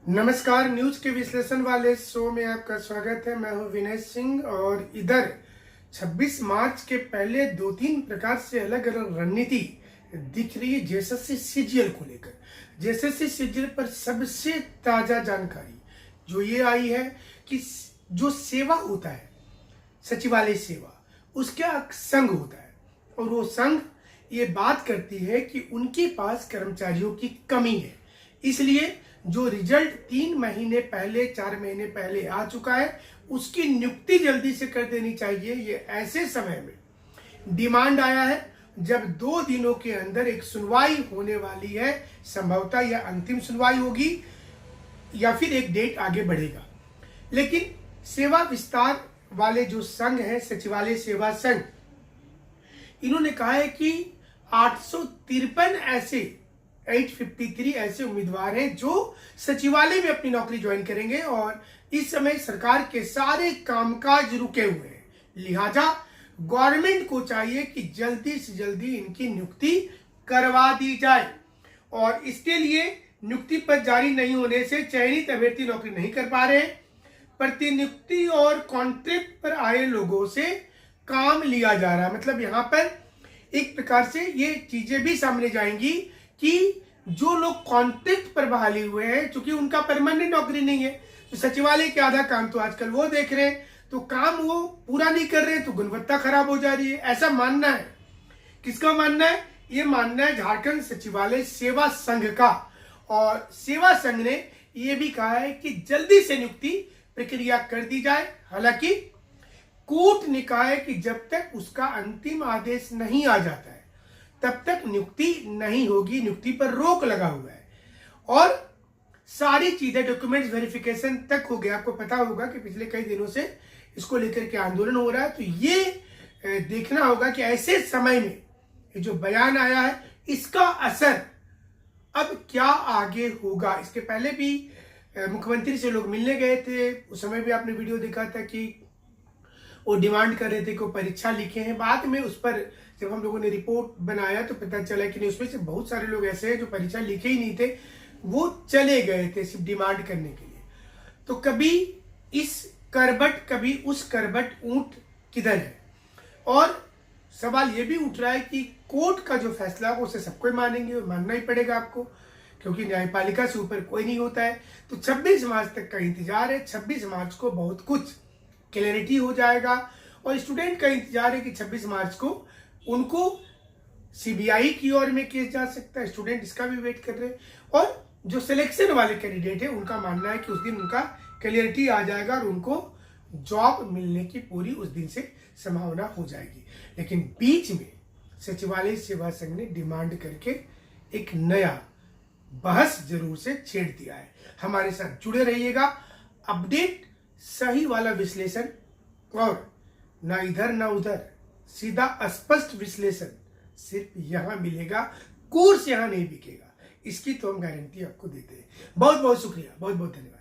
नमस्कार, न्यूज के विश्लेषण वाले शो में आपका स्वागत है। मैं हूं विनय सिंह और इधर 26 मार्च के पहले 2-3 प्रकार से अलग अलग रणनीति दिख रही है जेएसएससी सीजीएल को लेकर। जेएसएससी सीजीएल पर सबसे ताजा जानकारी जो ये आई है कि जो सेवा होता है, सचिवालय सेवा, उसका संघ होता है और वो संघ ये बात करती है कि उनके पास कर्मचारियों की कमी है, इसलिए जो रिजल्ट 3 महीने पहले 4 महीने पहले आ चुका है उसकी नियुक्ति जल्दी से कर देनी चाहिए। ये ऐसे समय में डिमांड आया है जब 2 दिनों के अंदर एक सुनवाई होने वाली है। संभवतः यह अंतिम सुनवाई होगी या फिर एक डेट आगे बढ़ेगा। लेकिन सेवा विस्तार वाले जो संघ है, सचिवालय सेवा संघ, इन्होंने कहा है कि 853 ऐसे उम्मीदवार हैं जो सचिवालय में अपनी नौकरी ज्वाइन करेंगे और इस समय सरकार के सारे कामकाज रुके हुए हैं। लिहाजा गवर्नमेंट को चाहिए कि जल्दी से जल्दी इनकी नियुक्ति करवा दी जाए और इसके लिए नियुक्ति पत्र जारी नहीं होने से चयनित अभ्यर्थी नौकरी नहीं कर पा रहे। प्रतिनियुक्ति और कॉन्ट्रैक्ट पर आए लोगों से काम लिया जा रहा है। मतलब यहाँ पर एक प्रकार से ये चीजें भी सामने जाएंगी कि जो लोग कॉन्ट्रैक्ट पर बहाली हुए हैं, क्योंकि उनका परमानेंट नौकरी नहीं है, तो सचिवालय के आधा काम तो आजकल वो देख रहे हैं, तो काम वो पूरा नहीं कर रहे, तो गुणवत्ता खराब हो जा रही है। ऐसा मानना है। किसका मानना है? ये मानना है झारखंड सचिवालय सेवा संघ का। और सेवा संघ ने ये भी कहा है कि जल्दी से नियुक्ति प्रक्रिया कर दी जाए। हालांकि कोर्ट ने कहा है कि जब तक उसका अंतिम आदेश नहीं आ जाता है तब तक नियुक्ति नहीं होगी, नियुक्ति पर रोक लगा हुआ है और सारी चीजें डॉक्यूमेंट्स वेरिफिकेशन तक हो गया। आपको पता होगा कि पिछले कई दिनों से इसको लेकर के आंदोलन हो रहा है, तो ये देखना होगा कि ऐसे समय में ये जो बयान आया है इसका असर अब क्या आगे होगा। इसके पहले भी मुख्यमंत्री से लोग मिलने गए थे, उस समय भी आपने वीडियो देखा था कि वो डिमांड कर रहे थे कि परीक्षा लिखे हैं। बाद में उस पर जब हम लोगों ने रिपोर्ट बनाया तो पता चला कि नहीं, उसमें से बहुत सारे लोग ऐसे हैं जो परीक्षा लिखे ही नहीं थे, वो चले गए थे सिर्फ डिमांड करने के लिए। तो कभी इस करबट कभी उस करबट, ऊंट किधर है? और सवाल ये भी उठ रहा है कि कोर्ट का जो फैसला है उसे सबको मानेंगे और मानना ही पड़ेगा आपको, क्योंकि न्यायपालिका से ऊपर कोई नहीं होता है। तो 26 मार्च तक का इंतजार है। 26 मार्च को बहुत कुछ क्लैरिटी हो जाएगा और स्टूडेंट का इंतजार है कि 26 मार्च को उनको सीबीआई की ओर में केस जा सकता है। स्टूडेंट इसका भी वेट कर रहे हैं और जो सिलेक्शन वाले कैंडिडेट है उनका मानना है कि उस दिन उनका क्लैरिटी आ जाएगा और उनको जॉब मिलने की पूरी उस दिन से संभावना हो जाएगी। लेकिन बीच में सचिवालय सेवा संघ ने डिमांड करके एक नया बहस जरूर से छेड़ दिया है। हमारे साथ जुड़े रहिएगा। अपडेट, सही वाला विश्लेषण और ना इधर ना उधर, सीधा स्पष्ट विश्लेषण सिर्फ यहां मिलेगा। कोर्स यहां नहीं बिकेगा, इसकी तो हम गारंटी आपको देते हैं। बहुत बहुत शुक्रिया, बहुत बहुत धन्यवाद।